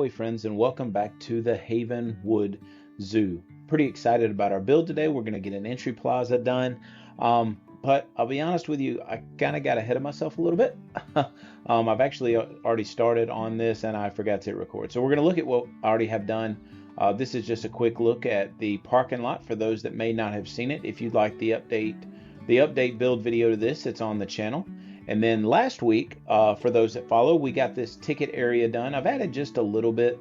Ahoy friends, and welcome back to the Havenwood Zoo. Pretty excited about our build today. We're going to get an entry plaza done, but I'll be honest with you, I kind of got ahead of myself a little bit. I've actually already started on this and I forgot to hit record. So we're going to look at what I already have done. This is just a quick look at the parking lot for those that may not have seen it. If you'd like the update build video to this, it's on the channel. And then last week, for those that follow, we got this ticket area done. I've added just a little bit.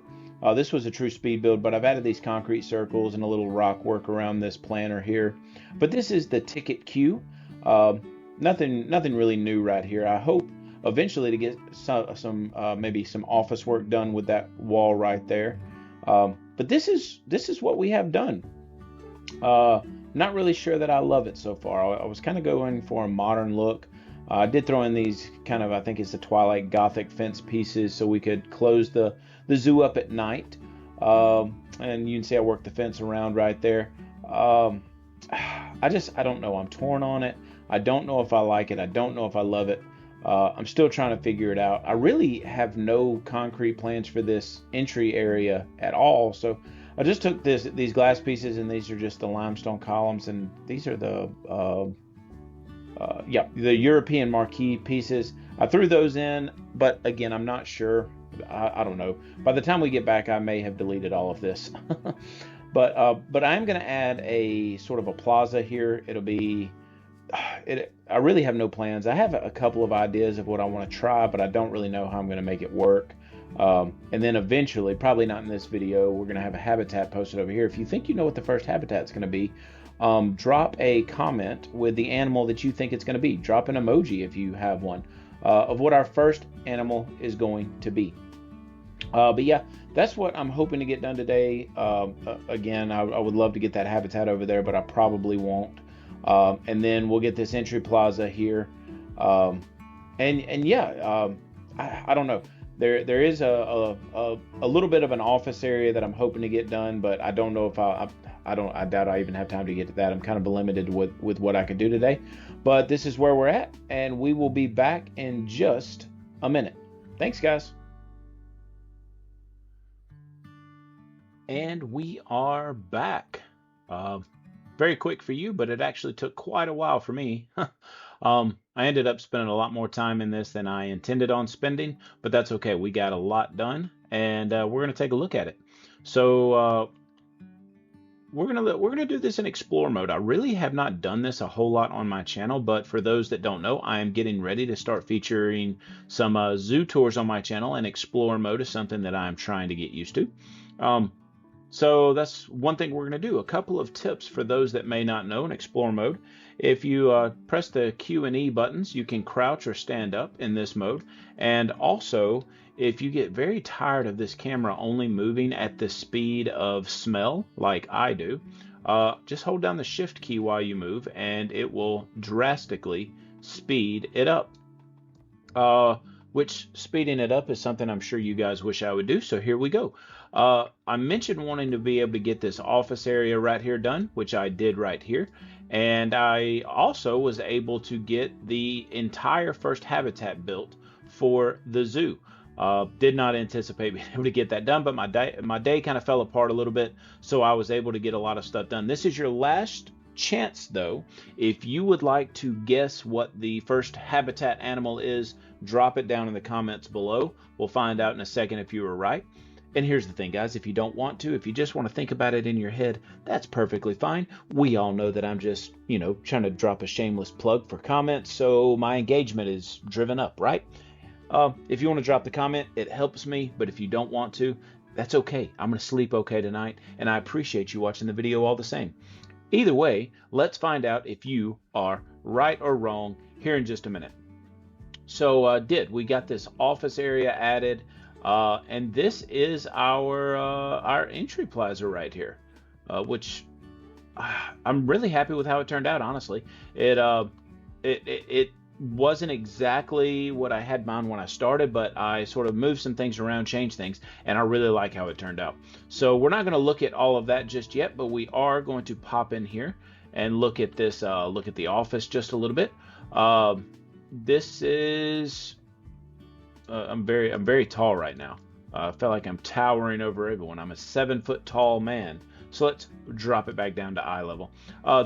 This was a true speed build, but I've added these concrete circles and a little rock work around this planter here. But this is the ticket queue. Nothing really new right here. I hope eventually to get some maybe some office work done with that wall right there. But this is what we have done. Not really sure that I love it so far. I was kind of going for a modern look. I did throw in these kind of, I think it's the Twilight Gothic fence pieces so we could close the zoo up at night. And you can see I worked the fence around right there. I don't know. I'm torn on it. I don't know if I like it. I don't know if I love it. I'm still trying to figure it out. I really have no concrete plans for this entry area at all. So I just took these glass pieces, and these are just the limestone columns, and these are the European marquee pieces. I threw those in, but again, I'm not sure. I don't know. By the time we get back, I may have deleted all of this. But I am going to add a sort of a plaza here. It'll be. I really have no plans. I have a couple of ideas of what I want to try, but I don't really know how I'm going to make it work. And then eventually, probably not in this video, we're going to have a habitat posted over here. If you think you know what the first habitat's going to be, drop a comment with the animal that you think it's going to be. Drop an emoji if you have one of what our first animal is going to be. But yeah, that's what I'm hoping to get done today. Again, I would love to get that habitat over there, but I probably won't. And then we'll get this entry plaza here. I don't know. There is a little bit of an office area that I'm hoping to get done, but I don't know if I doubt I even have time to get to that. I'm kind of limited with what I can do today, but this is where we're at, and we will be back in just a minute. Thanks, guys. And we are back. Very quick for you, but it actually took quite a while for me. I ended up spending a lot more time in this than I intended on spending, but that's okay. We got a lot done, and we're going to take a look at it. So we're gonna do this in explore mode. I really have not done this a whole lot on my channel, but for those that don't know, I am getting ready to start featuring some zoo tours on my channel, and explore mode is something that I'm trying to get used to. So that's one thing we're going to do. A couple of tips for those that may not know in explore mode. If you press the Q and E buttons, you can crouch or stand up in this mode. And also, if you get very tired of this camera only moving at the speed of smell, like I do, just hold down the shift key while you move, and it will drastically speed it up. Which speeding it up is something I'm sure you guys wish I would do, so here we go. I mentioned wanting to be able to get this office area right here done, which I did right here. And I also was able to get the entire first habitat built for the zoo. Did not anticipate being able to get that done, but my day kind of fell apart a little bit, so I was able to get a lot of stuff done. This is your last chance, though. If you would like to guess what the first habitat animal is, drop it down in the comments below. We'll find out in a second if you were right. And here's the thing, guys, if you don't want to, if you just want to think about it in your head, that's perfectly fine. We all know that I'm just, trying to drop a shameless plug for comments, so my engagement is driven up, right? If you want to drop the comment, it helps me, but if you don't want to, that's okay. I'm going to sleep okay tonight, and I appreciate you watching the video all the same. Either way, let's find out if you are right or wrong here in just a minute. So we got this office area added, and this is our entry plaza right here, which I'm really happy with how it turned out. Honestly, it wasn't exactly what I had in mind when I started, but I sort of moved some things around, changed things, and I really like how it turned out. So we're not going to look at all of that just yet, but we are going to pop in here and look at this, look at the office just a little bit. This is I'm very tall right now. I feel like I'm towering over everyone. I'm a 7-foot tall man. So let's drop it back down to eye level.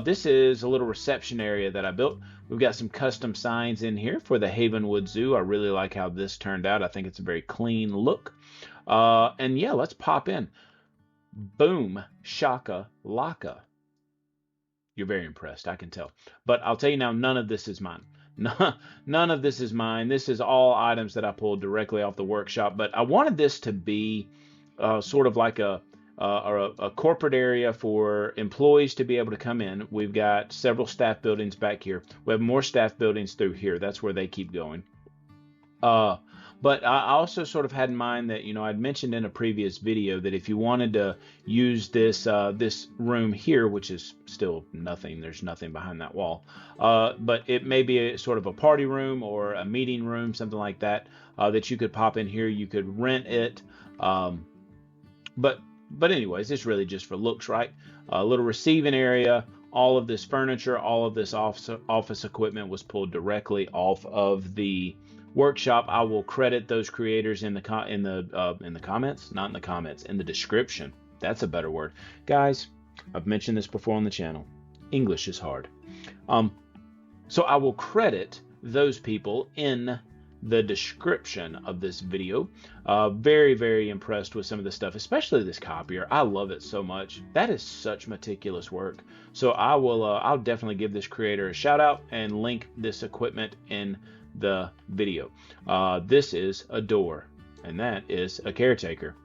This is a little reception area that I built. We've got some custom signs in here for the Havenwood Zoo. I really like how this turned out. I think it's a very clean look. And yeah, let's pop in. Boom, shaka, laka. You're very impressed, I can tell. But I'll tell you now, none of this is mine. None of this is mine. This is all items that I pulled directly off the workshop. But I wanted this to be sort of like a corporate area for employees to be able to come in. We've got several staff buildings back here. We have more staff buildings through here. That's where they keep going. But I also sort of had in mind that, I'd mentioned in a previous video that if you wanted to use this this room here, which is still nothing, there's nothing behind that wall, but it may be a sort of a party room or a meeting room, something like that, that you could pop in here. You could rent it. But anyways, it's really just for looks, right? A little receiving area. All of this furniture, all of this office equipment was pulled directly off of the workshop. I will credit those creators in the comments, not in the comments, in the description. That's a better word, guys. I've mentioned this before on the channel. English is hard. So I will credit those people in the description of this video. Very, very impressed with some of the stuff, especially this copier. I love it so much. That is such meticulous work. So I'll definitely give this creator a shout out and link this equipment in the video. This is a door, and that is a caretaker.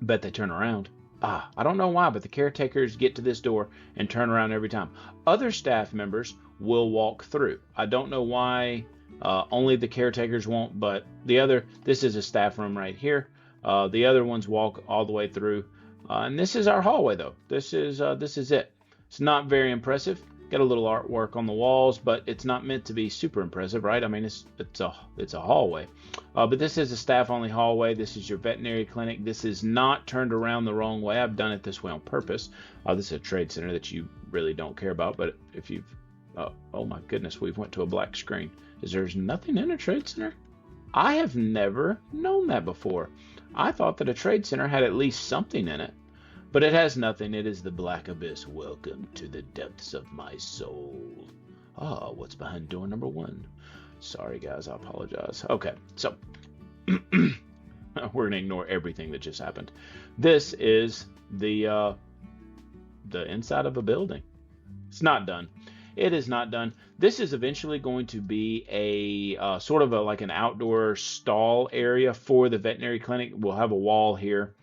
Bet they turn around. I don't know why, but the caretakers get to this door and turn around every time. Other staff members will walk through. I don't know why only the caretakers won't, but this is a staff room right here. The other ones walk all the way through. And this is our hallway though. This is it. It's not very impressive. Got a little artwork on the walls, but it's not meant to be super impressive, right? I mean, it's a hallway. But this is a staff-only hallway. This is your veterinary clinic. This is not turned around the wrong way. I've done it this way on purpose. This is a trade center that you really don't care about, but if you've... oh my goodness, we've went to a black screen. There's nothing in a trade center? I have never known that before. I thought that a trade center had at least something in it. But it has nothing. It is the black abyss. Welcome to the depths of my soul. What's behind door number 1? Sorry, guys. I apologize. Okay, so we're going to ignore everything that just happened. This is the inside of a building. It's not done. It is not done. This is eventually going to be a sort of like an outdoor stall area for the veterinary clinic. We'll have a wall here.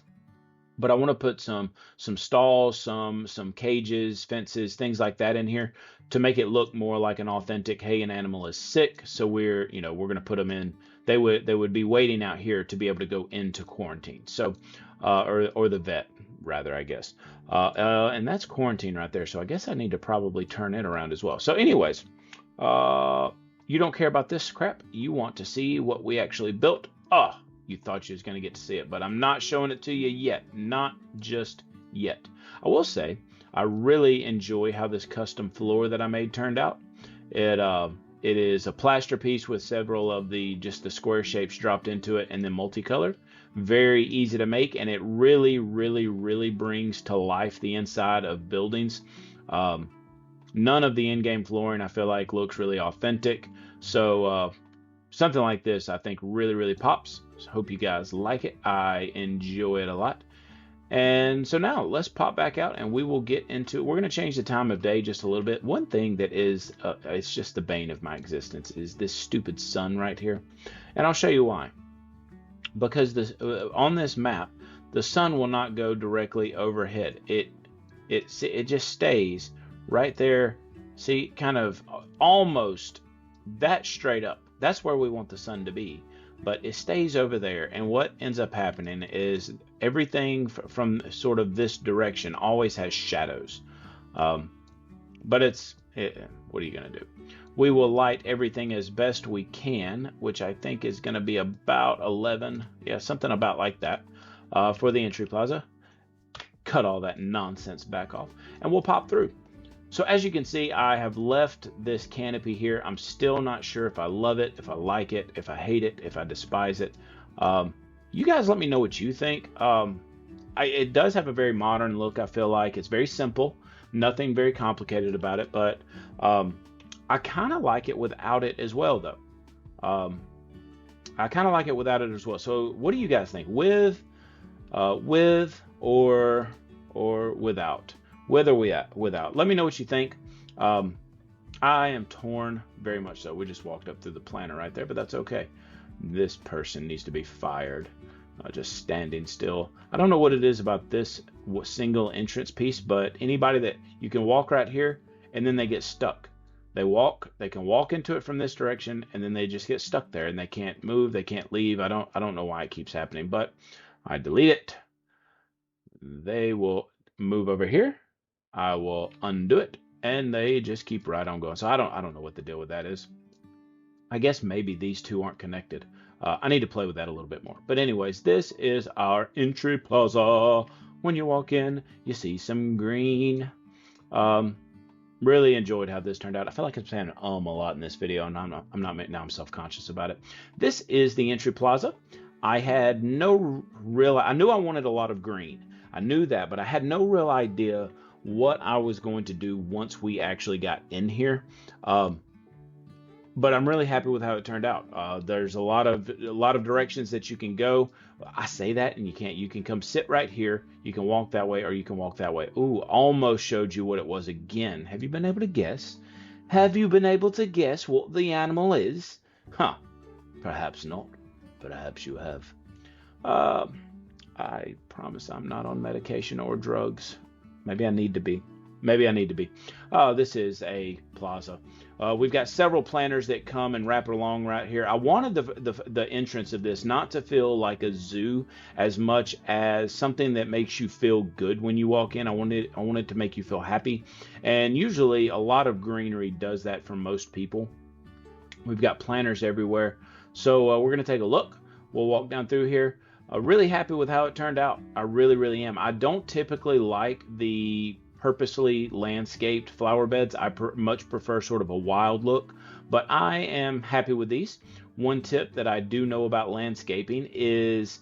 But I want to put some stalls, some cages, fences, things like that in here to make it look more like an authentic, hey, an animal is sick, so we're going to put them in. They would be waiting out here to be able to go into quarantine. So or the vet rather, I guess. And that's quarantine right there. So I guess I need to probably turn it around as well. So anyways, you don't care about this crap. You want to see what we actually built. You thought you was going to get to see it, but I'm not showing it to you yet. Not just yet. I will say, I really enjoy how this custom floor that I made turned out. It is a plaster piece with several of the square shapes dropped into it and then multicolored. Very easy to make, and it really, really, really brings to life the inside of buildings. None of the in-game flooring I feel like looks really authentic. So something like this I think really, really pops. So hope you guys like it. I enjoy it a lot. And so now let's pop back out and we will get into, we're going to change the time of day just a little bit. One thing that is, it's just the bane of my existence is this stupid sun right here. And I'll show you why. Because this, on this map, the sun will not go directly overhead. It just stays right there. See, kind of almost that straight up. That's where we want the sun to be. But it stays over there, and what ends up happening is everything from sort of this direction always has shadows. But what are you going to do? We will light everything as best we can, which I think is going to be about 11. Yeah, something about like that for the entry plaza. Cut all that nonsense back off, and we'll pop through. So as you can see, I have left this canopy here. I'm still not sure if I love it, if I like it, if I hate it, if I despise it. You guys let me know what you think. It does have a very modern look. I feel like it's very simple, nothing very complicated about it, but I kind of like it without it as well, though. I kind of like it without it as well. So what do you guys think? With or without? With or without? Let me know what you think. I am torn, very much so. We just walked up through the planter right there, but that's okay. This person needs to be fired. Just standing still. I don't know what it is about this single entrance piece, but anybody that you can walk right here and then they get stuck. They can walk into it from this direction and then they just get stuck there and they can't move, they can't leave. I don't know why it keeps happening, but I delete it. They will move over here. I will undo it and they just keep right on going. So I don't know what the deal with that is. I guess maybe these two aren't connected. I need to play with that a little bit more. But anyways, this is our entry plaza. When you walk in, you see some green. Really enjoyed how this turned out. I feel like I'm saying a lot in this video, and I'm not now I'm self-conscious about it. This is the entry plaza. I had no real. I knew I wanted a lot of green. I knew that, but I had no real idea what I was going to do once we actually got in here. But I'm really happy with how it turned out. There's a lot of directions that you can go. I say that and you can't. You can come sit right here. You can walk that way or you can walk that way. Ooh, almost showed you what it was again. Have you been able to guess? Have you been able to guess what the animal is? Huh. Perhaps not. Perhaps you have. I promise I'm not on medication or drugs. Maybe I need to be. This is a plaza. We've got several planters that come and wrap it along right here. I wanted the entrance of this not to feel like a zoo as much as something that makes you feel good when you walk in. I wanted to make you feel happy. And usually a lot of greenery does that for most people. We've got planters everywhere. So we're going to take a look. We'll walk down through here. Really happy with how it turned out. I really, really am. I don't typically like the purposely landscaped flower beds. I much prefer sort of a wild look, but I am happy with these. One tip that I do know about landscaping is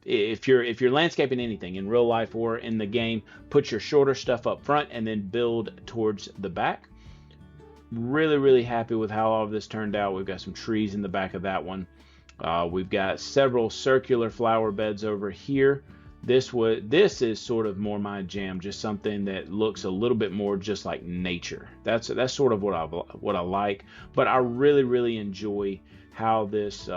if you're landscaping anything in real life or in the game, put your shorter stuff up front and then build towards the back. Really, really happy with how all of this turned out. We've got some trees in the back of that one. We've got several circular flower beds over here. This is sort of more my jam, just something that looks a little bit more just like nature. That's sort of what I like. But I really, really enjoy how this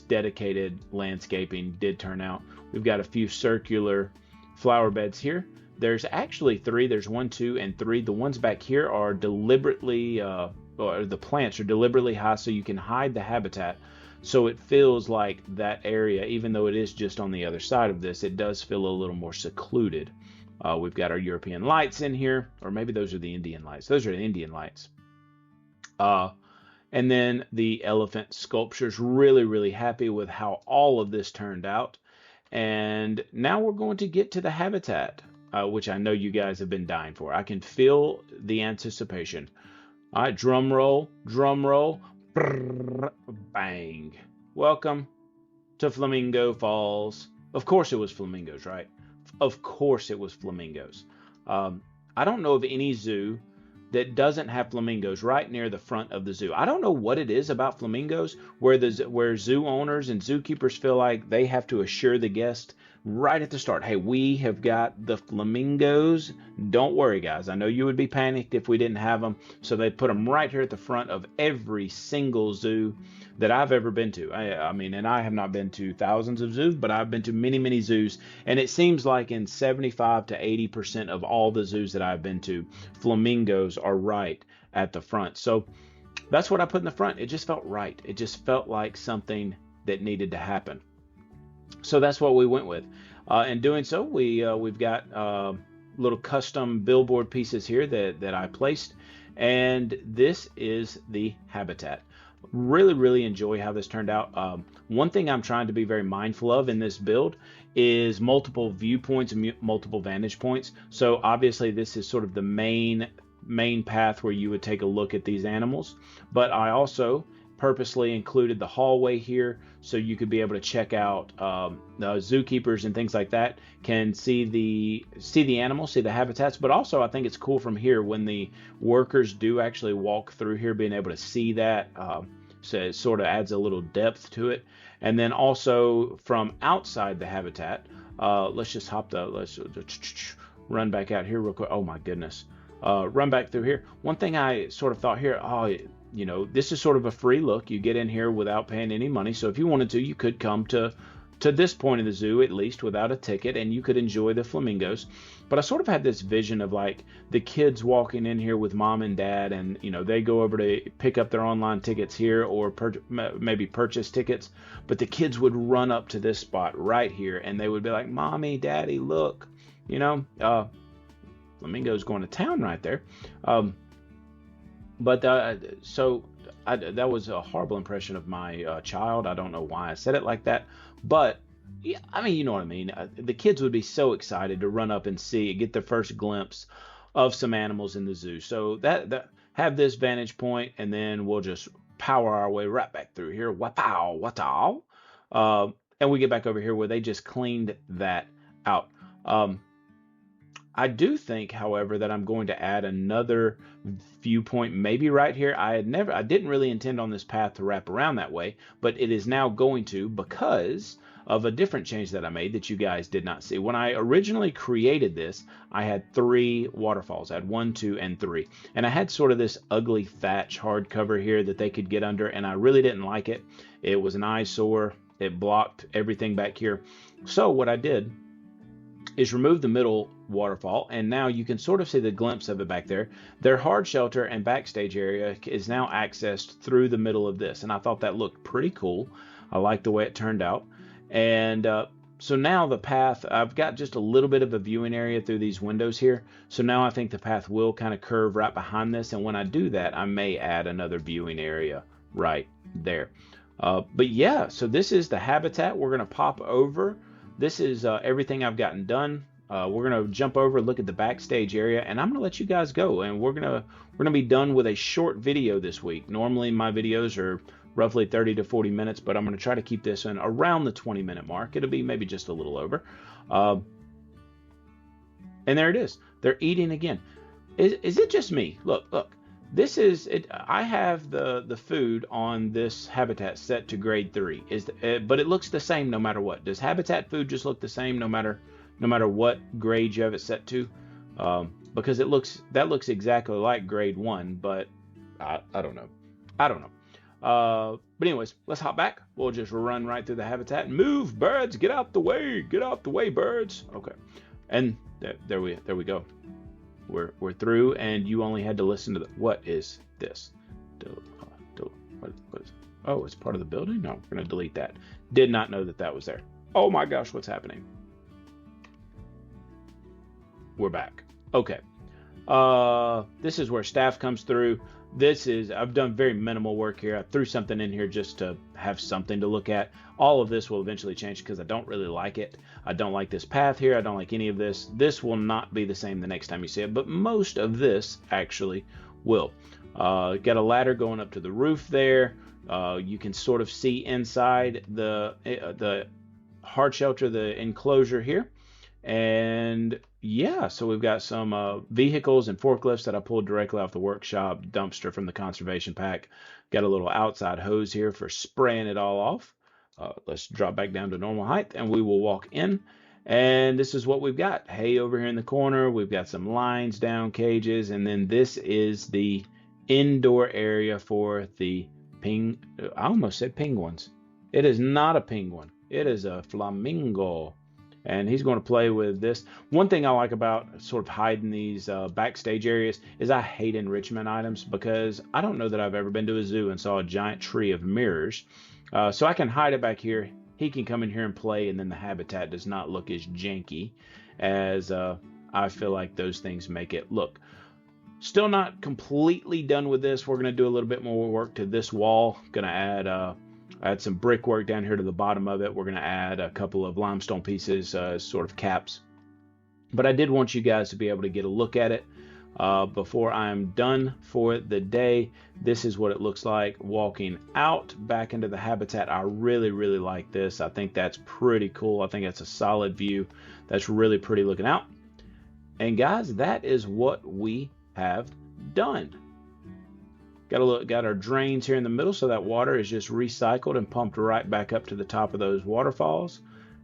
dedicated landscaping did turn out. We've got a few circular flower beds here. There's actually 3. There's 1, 2, and 3. The ones back here are deliberately, or the plants are deliberately high so you can hide the habitat. So it feels like that area, even though it is just on the other side of this, it does feel a little more secluded. We've got our European lights in here, or maybe those are the Indian lights. Those are the Indian lights. And then the elephant sculptures. Really, really happy with how all of this turned out. And now we're going to get to the habitat, which I know you guys have been dying for. I can feel the anticipation. All right, drum roll, drum roll. Brrr, bang. Welcome to Flamingo Falls. Of course it was flamingos, right? Of course it was flamingos. I don't know of any zoo that doesn't have flamingos right near the front of the zoo. I don't know what it is about flamingos where zoo owners and zookeepers feel like they have to assure the guest right at the start, hey, we have got the flamingos. Don't worry, guys. I know you would be panicked if we didn't have them. So they put them right here at the front of every single zoo that I've ever been to. I mean, and I have not been to thousands of zoos, but I've been to many, many zoos. And it seems like in 75 to 80% of all the zoos that I've been to, flamingos are right at the front. So that's what I put in the front. It just felt right. It just felt like something that needed to happen. So that's what we went with. In doing so, we've got little custom billboard pieces here that I placed. And this is the habitat. Really, really enjoy how this turned out. One thing I'm trying to be very mindful of in this build is multiple viewpoints and multiple vantage points. So obviously this is sort of the main path where you would take a look at these animals. But I also purposely included the hallway here so you could be able to check out the zookeepers and things like that can see the animals, see the habitats. But also I think it's cool from here when the workers do actually walk through here, being able to see that. So it sort of adds a little depth to it. And then also from outside the habitat, let's just let's run back out here real quick. Oh my goodness. Run back through here. One thing I sort of thought here, you know, this is sort of a free look. You get in here without paying any money. So if you wanted to, you could come to this point of the zoo, at least without a ticket, and you could enjoy the flamingos. But I sort of had this vision of like the kids walking in here with mom and dad, and you know, they go over to pick up their online tickets here or maybe purchase tickets, but the kids would run up to this spot right here and they would be like, mommy, daddy, look, you know, flamingo's going to town right there. So that was a horrible impression of my child. I don't know why I said it like that, but yeah, I mean, you know what I mean. The kids would be so excited to run up and get their first glimpse of some animals in the zoo. So that have this vantage point, and then we'll just power our way right back through here. Wow, and we get back over here where they just cleaned that out. I do think, however, that I'm going to add another viewpoint, maybe right here. I didn't really intend on this path to wrap around that way, but it is now going to, because of a different change that I made that you guys did not see. When I originally created this, I had 3 waterfalls. I had 1, 2, and 3. And I had sort of this ugly thatch hardcover here that they could get under, and I really didn't like it. It was an eyesore. It blocked everything back here. So what I did is remove the middle waterfall, and now you can sort of see the glimpse of it back there. Their hard shelter and backstage area is now accessed through the middle of this, and I thought that looked pretty cool. I like the way it turned out. And so now the path, I've got just a little bit of a viewing area through these windows here. So now I think the path will kind of curve right behind this, and when I do that, I may add another viewing area right there. But yeah, so this is the habitat. We're going to pop over. This is everything I've gotten done. We're going to jump over, look at the backstage area, and I'm going to let you guys go. And we're going to be done with a short video this week. Normally my videos are roughly 30 to 40 minutes, but I'm going to try to keep this in around the 20-minute mark. It'll be maybe just a little over. And there it is. They're eating again. Is it just me? Look. This is it. I have the food on this habitat set to grade 3. But it looks the same no matter what. Does habitat food just look the same no matter what grade you have it set to? Because that looks exactly like grade 1, but I don't know. But anyways, let's hop back. We'll just run right through the habitat. Move, birds! Get out the way! Get out the way, birds! Okay, and there we go. We're through, and you only had to listen to what is this? What is? Oh, it's part of the building? No, we're gonna delete that. Did not know that was there. Oh my gosh, what's happening? We're back. Okay. This is where staff comes through. I've done very minimal work here. I threw something in here just to have something to look at. All of this will eventually change because I don't really like it. I don't like this path here. I don't like any of this. This will not be the same the next time you see it, but most of this actually will. Got a ladder going up to the roof there. You can sort of see inside the hard shelter, the enclosure here. And yeah, so we've got some vehicles and forklifts that I pulled directly off the workshop dumpster from the conservation pack. Got a little outside hose here for spraying it all off. Let's drop back down to normal height and we will walk in. And this is what we've got. Hay over here in the corner. We've got some lines down, cages. And then this is the indoor area for the I almost said penguins. It is not a penguin. It is a flamingo. And he's going to play with this. One thing I like about sort of hiding these backstage areas is I hate enrichment items because I don't know that I've ever been to a zoo and saw a giant tree of mirrors. So I can hide it back here. He can come in here and play, and then the habitat does not look as janky as I feel like those things make it look. Still not completely done with this. We're going to do a little bit more work to this wall. Going to add some brickwork down here to the bottom of it. We're going to add a couple of limestone pieces as sort of caps. But I did want you guys to be able to get a look at it. before I am done for the day. This is what it looks like walking out back into the habitat. I really, really like this. I think that's pretty cool. I think that's a solid view. That's really pretty looking out. And guys, that is what we have done. Got our drains here in the middle, so that water is just recycled and pumped right back up to the top of those waterfalls.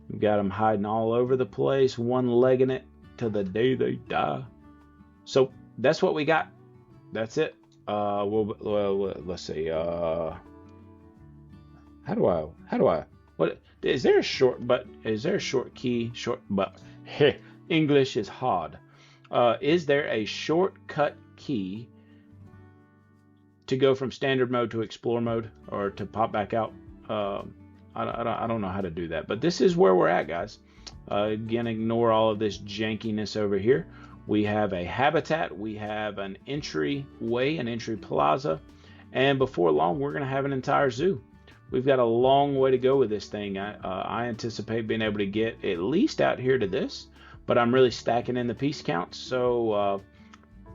We've got them hiding all over the place, one-legging it till the day they die. So that's what we got. That's it. Well, let's see. How do I? What is there a short? But is there a short key? Short, but English is hard. Is there a shortcut key to go from standard mode to explore mode, or to pop back out? I don't know how to do that, but this is where we're at, guys. Again, ignore all of this jankiness over here. We have a habitat, we have an entryway, an entry plaza, and before long we're going to have an entire zoo. We've got a long way to go with this thing. I anticipate being able to get at least out here to this, but I'm really stacking in the piece counts, so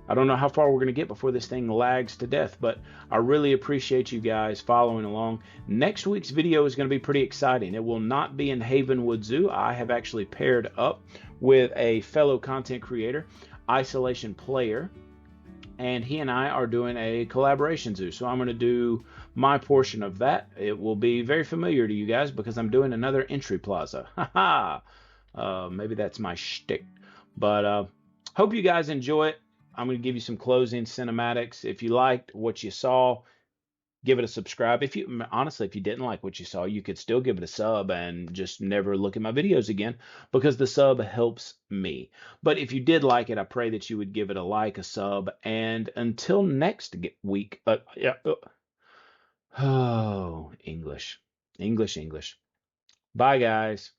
I don't know how far we're going to get before this thing lags to death, but I really appreciate you guys following along. Next week's video is going to be pretty exciting. It will not be in Havenwood Zoo. I have actually paired up with a fellow content creator, Isolation Player, and he and I are doing a collaboration zoo. So I'm going to do my portion of that. It will be very familiar to you guys because I'm doing another entry plaza. Maybe that's my shtick. But hope you guys enjoy it. I'm going to give you some closing cinematics. If you liked what you saw, give it a subscribe. If you honestly, if you didn't like what you saw, you could still give it a sub and just never look at my videos again, because the sub helps me. But if you did like it, I pray that you would give it a like, a sub, and until next week. Oh, English. Bye, guys.